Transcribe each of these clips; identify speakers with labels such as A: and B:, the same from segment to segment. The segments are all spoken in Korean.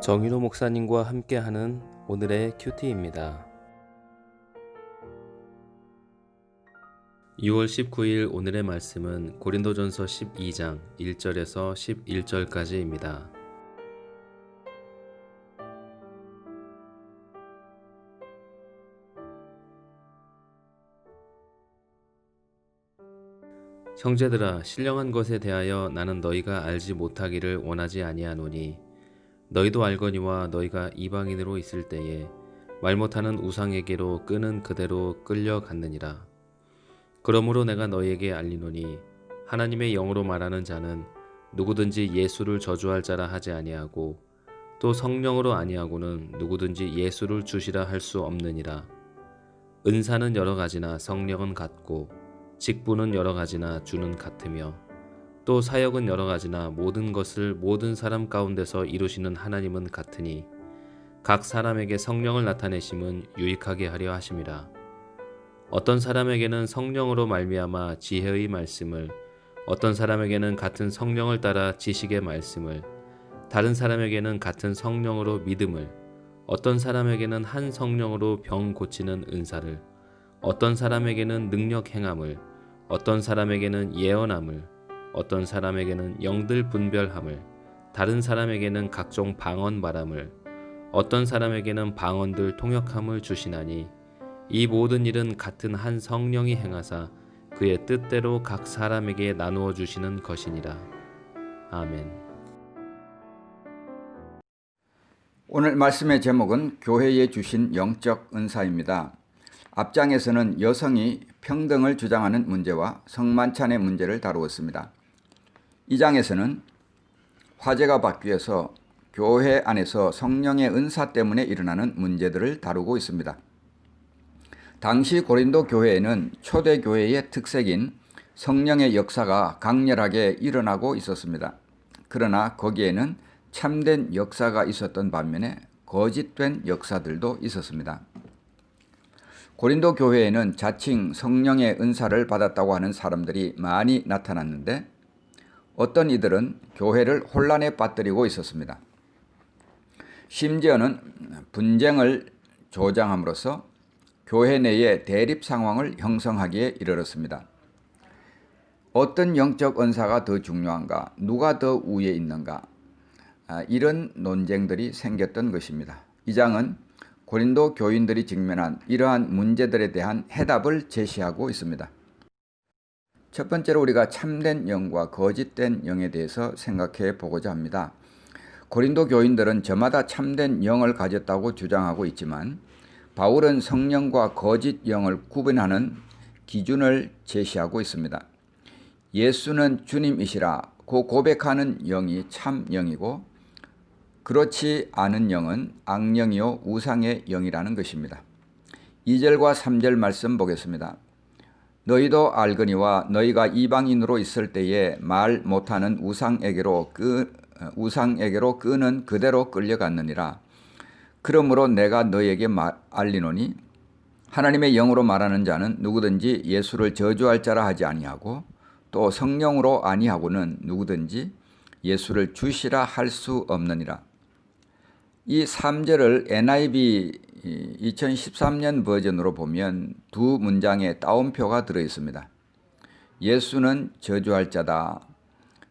A: 정윤호 목사님과 함께하는 오늘의 큐티입니다. 6월 19일 오늘의 말씀은 고린도전서 12장 1절에서 11절까지입니다. 형제들아, 신령한 것에 대하여 나는 너희가 알지 못하기를 원하지 아니하노니 너희도 알거니와 너희가 이방인으로 있을 때에 말 못하는 우상에게로 끄는 그대로 끌려갔느니라. 그러므로 내가 너희에게 알리노니 하나님의 영으로 말하는 자는 누구든지 예수를 저주할 자라 하지 아니하고 또 성령으로 아니하고는 누구든지 예수를 주시라 할 수 없느니라. 은사는 여러 가지나 성령은 같고 직분은 여러 가지나 주는 같으며 또 사역은 여러 가지나 모든 것을 모든 사람 가운데서 이루시는 하나님은 같으니 각 사람에게 성령을 나타내심은 유익하게 하려 하심이라. 어떤 사람에게는 성령으로 말미암아 지혜의 말씀을, 어떤 사람에게는 같은 성령을 따라 지식의 말씀을, 다른 사람에게는 같은 성령으로 믿음을, 어떤 사람에게는 한 성령으로 병 고치는 은사를, 어떤 사람에게는 능력 행함을, 어떤 사람에게는 예언함을, 어떤 사람에게는 영들 분별함을, 다른 사람에게는 각종 방언 말함을, 어떤 사람에게는 방언들 통역함을 주시나니 이 모든 일은 같은 한 성령이 행하사 그의 뜻대로 각 사람에게 나누어 주시는 것이니라. 아멘.
B: 오늘 말씀의 제목은 교회에 주신 영적 은사입니다. 앞장에서는 여성이 평등을 주장하는 문제와 성만찬의 문제를 다루었습니다. 2장에서는 화제가 바뀌어서 교회 안에서 성령의 은사 때문에 일어나는 문제들을 다루고 있습니다. 당시 고린도 교회에는 초대교회의 특색인 성령의 역사가 강렬하게 일어나고 있었습니다. 그러나 거기에는 참된 역사가 있었던 반면에 거짓된 역사들도 있었습니다. 고린도 교회에는 자칭 성령의 은사를 받았다고 하는 사람들이 많이 나타났는데 어떤 이들은 교회를 혼란에 빠뜨리고 있었습니다. 심지어는 분쟁을 조장함으로써 교회 내에 대립 상황을 형성하기에 이르렀습니다. 어떤 영적 은사가 더 중요한가? 누가 더 우위에 있는가? 이런 논쟁들이 생겼던 것입니다. 이 장은 고린도 교인들이 직면한 이러한 문제들에 대한 해답을 제시하고 있습니다. 첫 번째로 우리가 참된 영과 거짓된 영에 대해서 생각해 보고자 합니다. 고린도 교인들은 저마다 참된 영을 가졌다고 주장하고 있지만 바울은 성령과 거짓 영을 구분하는 기준을 제시하고 있습니다. 예수는 주님이시라고 고백하는 영이 참 영이고 그렇지 않은 영은 악령이요 우상의 영이라는 것입니다. 2절과 3절 말씀 보겠습니다. 너희도 알거니와 너희가 이방인으로 있을 때에 말 못하는 우상에게로 끄는 그대로 끌려갔느니라. 그러므로 내가 너희에게 알리노니 하나님의 영으로 말하는 자는 누구든지 예수를 저주할 자라 하지 아니하고 또 성령으로 아니하고는 누구든지 예수를 주시라 할 수 없느니라. 이 3절을 NIV 2013년 버전으로 보면 두 문장에 따옴표가 들어있습니다. 예수는 저주할 자다.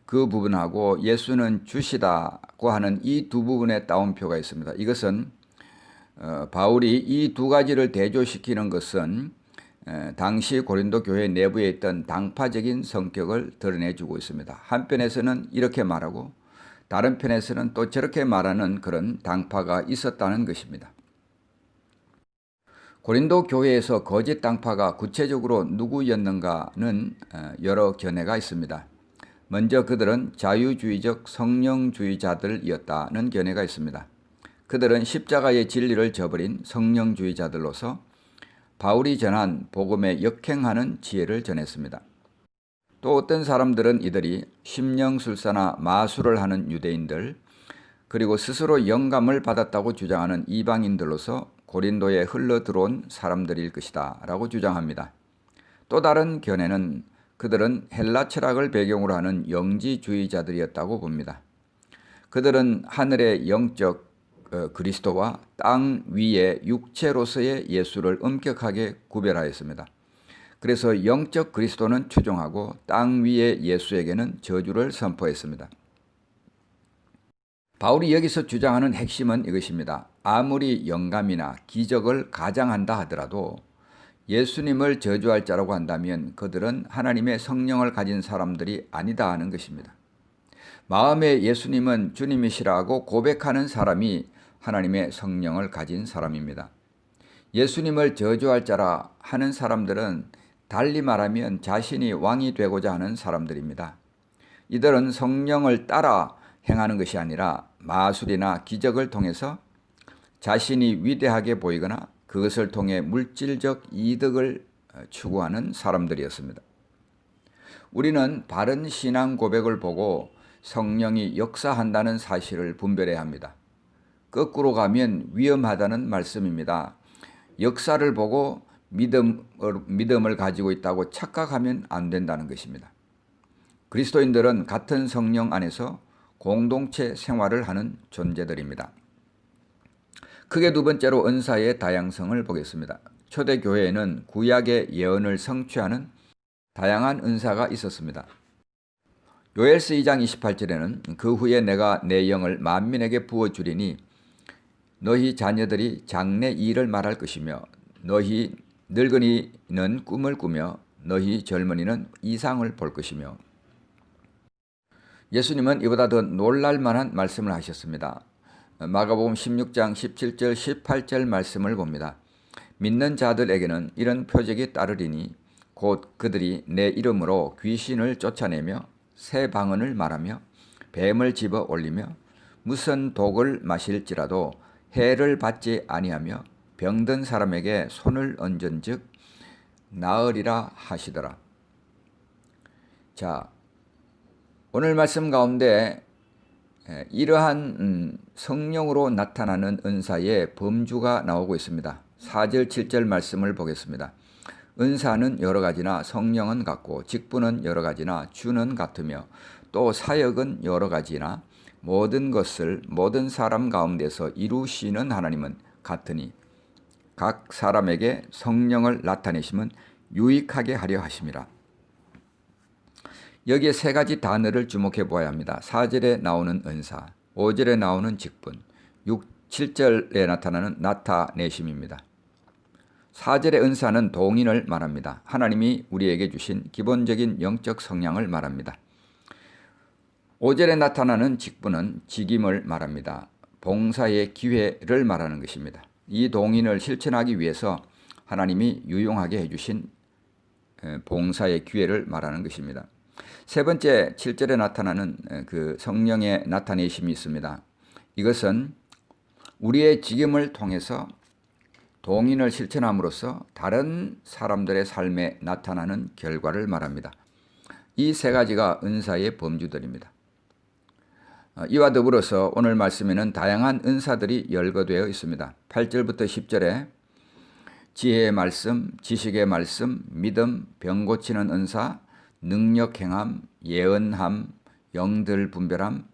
B: 그 부분하고 예수는 주시다고 하는 이 두 부분에 따옴표가 있습니다. 이것은 바울이 이 두 가지를 대조시키는 것은 당시 고린도 교회 내부에 있던 당파적인 성격을 드러내주고 있습니다. 한편에서는 이렇게 말하고 다른 편에서는 또 저렇게 말하는 그런 당파가 있었다는 것입니다. 고린도 교회에서 거짓 당파가 구체적으로 누구였는가는 여러 견해가 있습니다. 먼저 그들은 자유주의적 성령주의자들이었다는 견해가 있습니다. 그들은 십자가의 진리를 저버린 성령주의자들로서 바울이 전한 복음에 역행하는 지혜를 전했습니다. 또 어떤 사람들은 이들이 심령술사나 마술을 하는 유대인들, 그리고 스스로 영감을 받았다고 주장하는 이방인들로서 고린도에 흘러들어온 사람들일 것이다 라고 주장합니다. 또 다른 견해는 그들은 헬라 철학을 배경으로 하는 영지주의자들이었다고 봅니다. 그들은 하늘의 영적 그리스도와 땅 위의 육체로서의 예수를 엄격하게 구별하였습니다. 그래서 영적 그리스도는 추종하고 땅 위의 예수에게는 저주를 선포했습니다. 바울이 여기서 주장하는 핵심은 이것입니다. 아무리 영감이나 기적을 가장한다 하더라도 예수님을 저주할 자라고 한다면 그들은 하나님의 성령을 가진 사람들이 아니다 하는 것입니다. 마음에 예수님은 주님이시라고 고백하는 사람이 하나님의 성령을 가진 사람입니다. 예수님을 저주할 자라 하는 사람들은 달리 말하면 자신이 왕이 되고자 하는 사람들입니다. 이들은 성령을 따라 행하는 것이 아니라 마술이나 기적을 통해서 자신이 위대하게 보이거나 그것을 통해 물질적 이득을 추구하는 사람들이었습니다. 우리는 바른 신앙 고백을 보고 성령이 역사한다는 사실을 분별해야 합니다. 거꾸로 가면 위험하다는 말씀입니다. 역사를 보고 믿음을 가지고 있다고 착각하면 안 된다는 것입니다. 그리스도인들은 같은 성령 안에서 공동체 생활을 하는 존재들입니다. 크게 두 번째로 은사의 다양성을 보겠습니다. 초대교회에는 구약의 예언을 성취하는 다양한 은사가 있었습니다. 요엘서 2장 28절에는 그 후에 내가 내 영을 만민에게 부어주리니 너희 자녀들이 장래 일을 말할 것이며 너희 늙은이는 꿈을 꾸며 너희 젊은이는 이상을 볼 것이며 예수님은 이보다 더 놀랄 만한 말씀을 하셨습니다. 마가복음 16장 17절 18절 말씀을 봅니다. 믿는 자들에게는 이런 표적이 따르리니 곧 그들이 내 이름으로 귀신을 쫓아내며 새 방언을 말하며 뱀을 집어 올리며 무슨 독을 마실지라도 해를 받지 아니하며 병든 사람에게 손을 얹은즉 나으리라 하시더라. 자, 오늘 말씀 가운데 이러한 성령으로 나타나는 은사의 범주가 나오고 있습니다. 4절 7절 말씀을 보겠습니다. 은사는 여러 가지나 성령은 같고 직분은 여러 가지나 주는 같으며 또 사역은 여러 가지나 모든 것을 모든 사람 가운데서 이루시는 하나님은 같으니 각 사람에게 성령을 나타내심은 유익하게 하려 하심이라. 여기에 세 가지 단어를 주목해 보아야 합니다. 4절에 나오는 은사, 5절에 나오는 직분, 7절에 나타나는 나타내심입니다. 4절의 은사는 동인을 말합니다. 하나님이 우리에게 주신 기본적인 영적 성향을 말합니다. 5절에 나타나는 직분은 직임을 말합니다. 봉사의 기회를 말하는 것입니다. 이 동인을 실천하기 위해서 하나님이 유용하게 해주신 봉사의 기회를 말하는 것입니다. 세 번째 7절에 나타나는 그 성령의 나타내심이 있습니다. 이것은 우리의 직임을 통해서 동인을 실천함으로써 다른 사람들의 삶에 나타나는 결과를 말합니다. 이 세 가지가 은사의 범주들입니다. 이와 더불어서 오늘 말씀에는 다양한 은사들이 열거되어 있습니다. 8절부터 10절에 지혜의 말씀, 지식의 말씀, 믿음, 병 고치는 은사, 능력 행함, 예언함, 영들 분별함,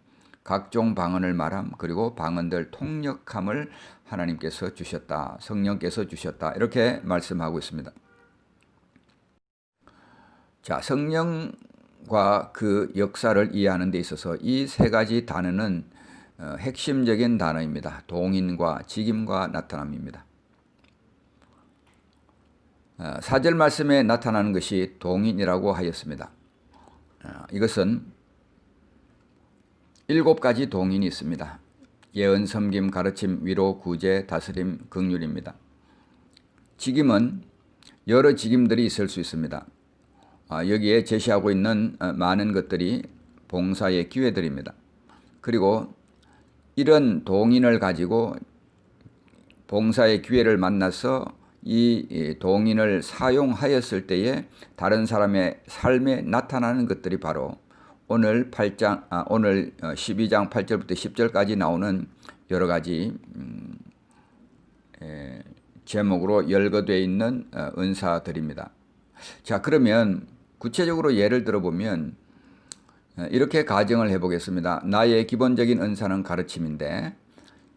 B: 각종 방언을 말함, 그리고 방언들 통역함을 하나님께서 주셨다. 성령께서 주셨다. 이렇게 말씀하고 있습니다. 자, 성령과 그 역사를 이해하는 데 있어서 이 세 가지 단어는 핵심적인 단어입니다. 동인과 직임과 나타남입니다. 4절 말씀에 나타나는 것이 동인이라고 하였습니다. 이것은 7가지 동인이 있습니다. 예언, 섬김, 가르침, 위로, 구제, 다스림, 긍휼입니다. 직임은 여러 직임들이 있을 수 있습니다. 여기에 제시하고 있는 많은 것들이 봉사의 기회들입니다. 그리고 이런 동인을 가지고 봉사의 기회를 만나서 이 동인을 사용하였을 때에 다른 사람의 삶에 나타나는 것들이 바로 오늘 12장 8절부터 10절까지 나오는 여러 가지 제목으로 열거되어 있는 은사들입니다. 자, 그러면 구체적으로 예를 들어보면 이렇게 가정을 해보겠습니다. 나의 기본적인 은사는 가르침인데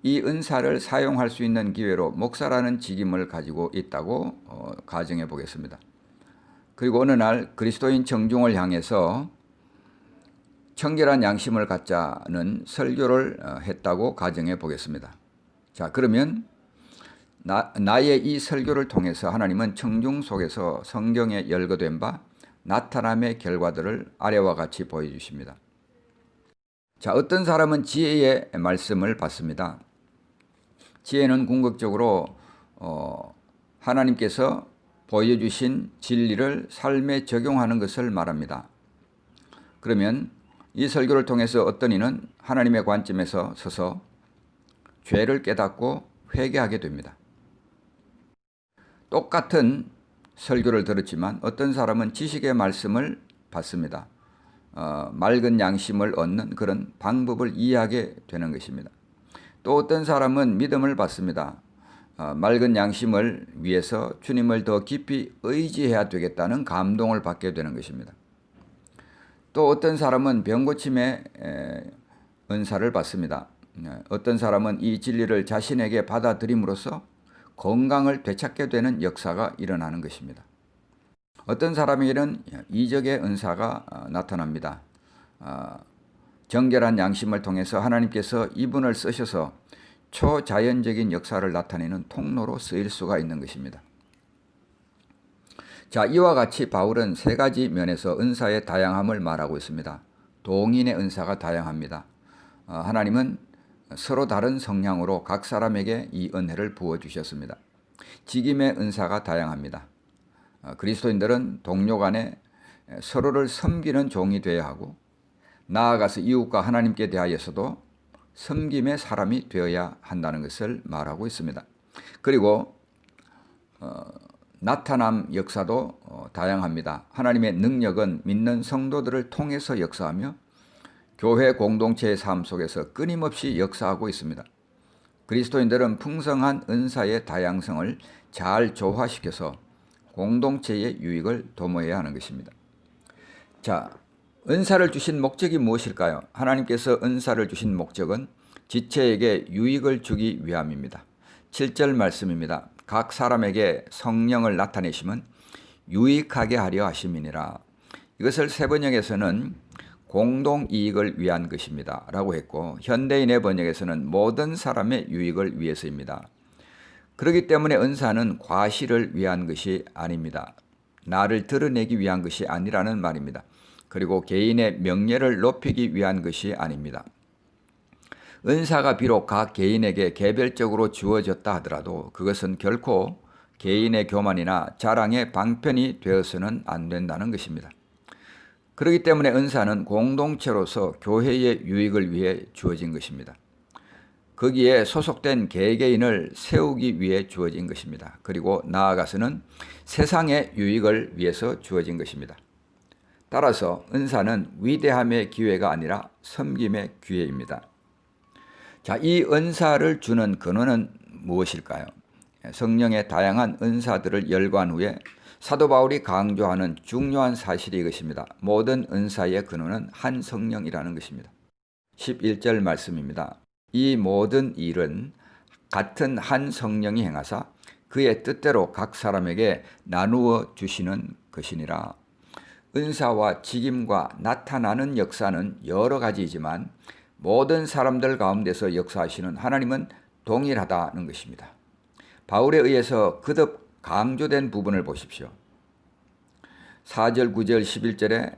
B: 이 은사를 사용할 수 있는 기회로 목사라는 직임을 가지고 있다고 가정해 보겠습니다. 그리고 어느 날 그리스도인 청중을 향해서 청결한 양심을 갖자는 설교를 했다고 가정해 보겠습니다. 자, 그러면 나의 이 설교를 통해서 하나님은 청중 속에서 성경에 열거된 바 나타남의 결과들을 아래와 같이 보여주십니다. 자, 어떤 사람은 지혜의 말씀을 받습니다. 지혜는 궁극적으로 하나님께서 보여주신 진리를 삶에 적용하는 것을 말합니다. 그러면 이 설교를 통해서 어떤 이는 하나님의 관점에서 서서 죄를 깨닫고 회개하게 됩니다. 똑같은 설교를 들었지만 어떤 사람은 지식의 말씀을 받습니다. 맑은 양심을 얻는 그런 방법을 이해하게 되는 것입니다. 또 어떤 사람은 믿음을 받습니다. 맑은 양심을 위해서 주님을 더 깊이 의지해야 되겠다는 감동을 받게 되는 것입니다. 또 어떤 사람은 병고침의 은사를 받습니다. 어떤 사람은 이 진리를 자신에게 받아들임으로써 건강을 되찾게 되는 역사가 일어나는 것입니다. 어떤 사람에게는 이적의 은사가 나타납니다. 정결한 양심을 통해서 하나님께서 이분을 쓰셔서 초자연적인 역사를 나타내는 통로로 쓰일 수가 있는 것입니다. 자, 이와 같이 바울은 세 가지 면에서 은사의 다양함을 말하고 있습니다. 동인의 은사가 다양합니다. 하나님은 서로 다른 성향으로 각 사람에게 이 은혜를 부어주셨습니다. 직임의 은사가 다양합니다. 그리스도인들은 동료 간에 서로를 섬기는 종이 되어야 하고 나아가서 이웃과 하나님께 대하여서도 섬김의 사람이 되어야 한다는 것을 말하고 있습니다. 그리고 나타남 역사도 다양합니다. 하나님의 능력은 믿는 성도들을 통해서 역사하며 교회 공동체의 삶 속에서 끊임없이 역사하고 있습니다. 그리스도인들은 풍성한 은사의 다양성을 잘 조화시켜서 공동체의 유익을 도모해야 하는 것입니다. 자, 은사를 주신 목적이 무엇일까요? 하나님께서 은사를 주신 목적은 지체에게 유익을 주기 위함입니다. 7절 말씀입니다. 각 사람에게 성령을 나타내심은 유익하게 하려 하심이니라. 이것을 세번역에서는 공동이익을 위한 것입니다 라고 했고 현대인의 번역에서는 모든 사람의 유익을 위해서입니다. 그렇기 때문에 은사는 과시를 위한 것이 아닙니다. 나를 드러내기 위한 것이 아니라는 말입니다. 그리고 개인의 명예를 높이기 위한 것이 아닙니다. 은사가 비록 각 개인에게 개별적으로 주어졌다 하더라도 그것은 결코 개인의 교만이나 자랑의 방편이 되어서는 안 된다는 것입니다. 그렇기 때문에 은사는 공동체로서 교회의 유익을 위해 주어진 것입니다. 거기에 소속된 개개인을 세우기 위해 주어진 것입니다. 그리고 나아가서는 세상의 유익을 위해서 주어진 것입니다. 따라서 은사는 위대함의 기회가 아니라 섬김의 기회입니다. 자, 이 은사를 주는 근원은 무엇일까요? 성령의 다양한 은사들을 열거한 후에 사도 바울이 강조하는 중요한 사실이 이것입니다. 모든 은사의 근원은 한 성령이라는 것입니다. 11절 말씀입니다. 이 모든 일은 같은 한 성령이 행하사 그의 뜻대로 각 사람에게 나누어 주시는 것이니라. 은사와 직임과 나타나는 역사는 여러 가지이지만 모든 사람들 가운데서 역사하시는 하나님은 동일하다는 것입니다. 바울에 의해서 거듭 강조된 부분을 보십시오. 4절, 9절, 11절에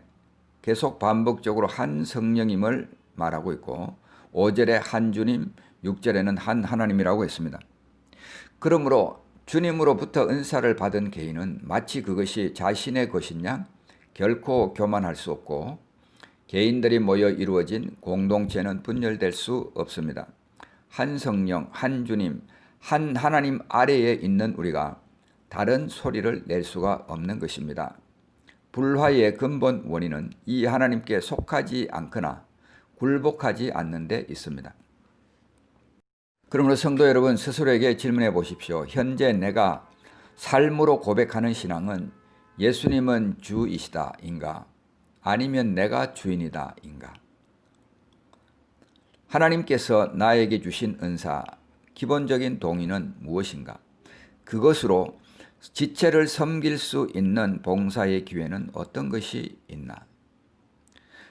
B: 계속 반복적으로 한 성령임을 말하고 있고 5절에 한 주님, 6절에는 한 하나님이라고 했습니다. 그러므로 주님으로부터 은사를 받은 개인은 마치 그것이 자신의 것인 양 결코 교만할 수 없고 개인들이 모여 이루어진 공동체는 분열될 수 없습니다. 한 성령, 한 주님, 한 하나님 아래에 있는 우리가 다른 소리를 낼 수가 없는 것입니다. 불화의 근본 원인은 이 하나님께 속하지 않거나 굴복하지 않는 데 있습니다. 그러므로 성도 여러분 스스로에게 질문해 보십시오. 현재 내가 삶으로 고백하는 신앙은 예수님은 주이시다인가? 아니면 내가 주인이다인가? 하나님께서 나에게 주신 은사, 기본적인 동의는 무엇인가? 그것으로 지체를 섬길 수 있는 봉사의 기회는 어떤 것이 있나?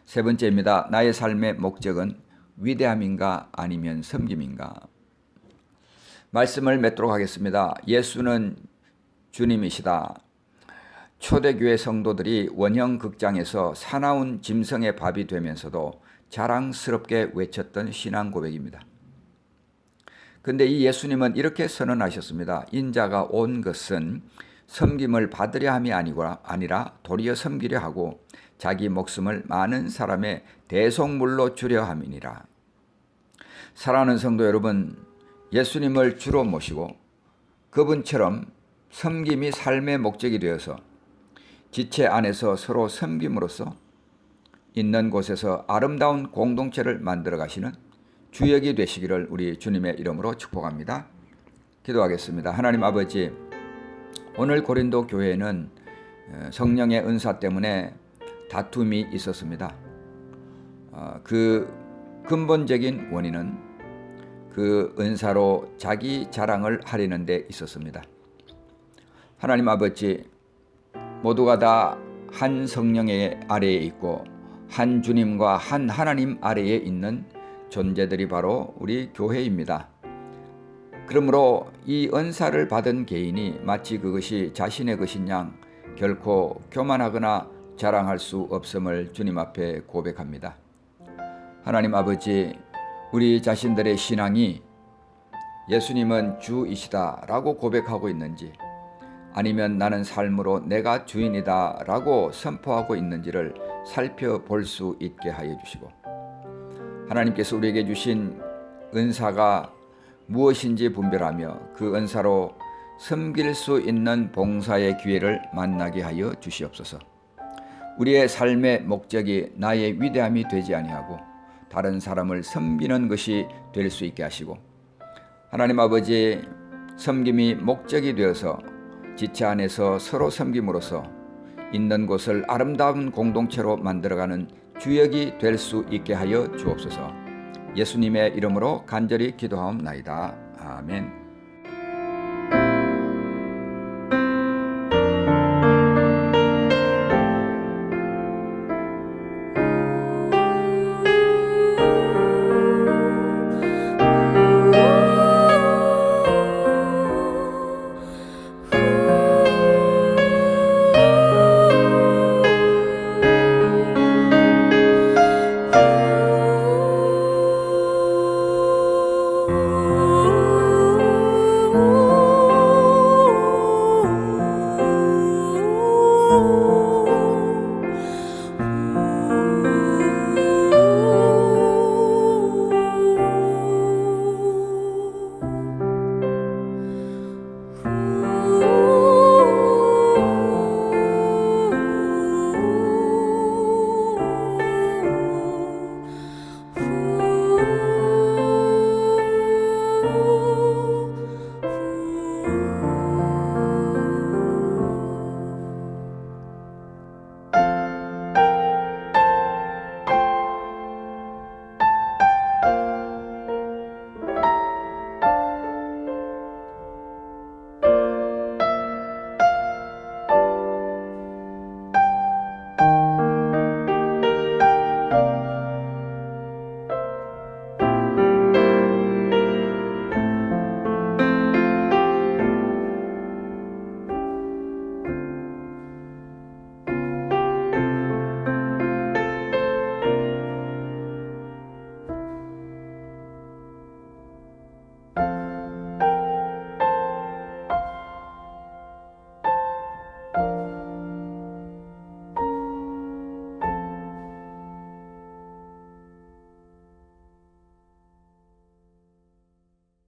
B: 세 번째입니다. 나의 삶의 목적은 위대함인가 아니면 섬김인가? 말씀을 맺도록 하겠습니다. 예수는 주님이시다. 초대교회 성도들이 원형 극장에서 사나운 짐승의 밥이 되면서도 자랑스럽게 외쳤던 신앙 고백입니다. 근데 이 예수님은 이렇게 선언하셨습니다. 인자가 온 것은 섬김을 받으려 함이 아니라 도리어 섬기려 하고 자기 목숨을 많은 사람의 대속물로 주려 함이니라. 사랑하는 성도 여러분, 예수님을 주로 모시고 그분처럼 섬김이 삶의 목적이 되어서 지체 안에서 서로 섬김으로써 있는 곳에서 아름다운 공동체를 만들어 가시는 주역이 되시기를 우리 주님의 이름으로 축복합니다. 기도하겠습니다. 하나님 아버지, 오늘 고린도 교회에는 성령의 은사 때문에 다툼이 있었습니다. 그 근본적인 원인은 그 은사로 자기 자랑을 하려는 데 있었습니다. 하나님 아버지, 모두가 다 한 성령의 아래에 있고 한 주님과 한 하나님 아래에 있는 존재들이 바로 우리 교회입니다. 그러므로 이 은사를 받은 개인이 마치 그것이 자신의 것인 양 결코 교만하거나 자랑할 수 없음을 주님 앞에 고백합니다. 하나님 아버지, 우리 자신들의 신앙이 예수님은 주이시다라고 고백하고 있는지, 아니면 나는 삶으로 내가 주인이다라고 선포하고 있는지를 살펴볼 수 있게 하여 주시고, 하나님께서 우리에게 주신 은사가 무엇인지 분별하며 그 은사로 섬길 수 있는 봉사의 기회를 만나게 하여 주시옵소서. 우리의 삶의 목적이 나의 위대함이 되지 아니하고 다른 사람을 섬기는 것이 될 수 있게 하시고, 하나님 아버지, 섬김이 목적이 되어서 지체 안에서 서로 섬김으로써 있는 곳을 아름다운 공동체로 만들어가는 주역이 될 수 있게 하여 주옵소서. 예수님의 이름으로 간절히 기도하옵나이다. 아멘.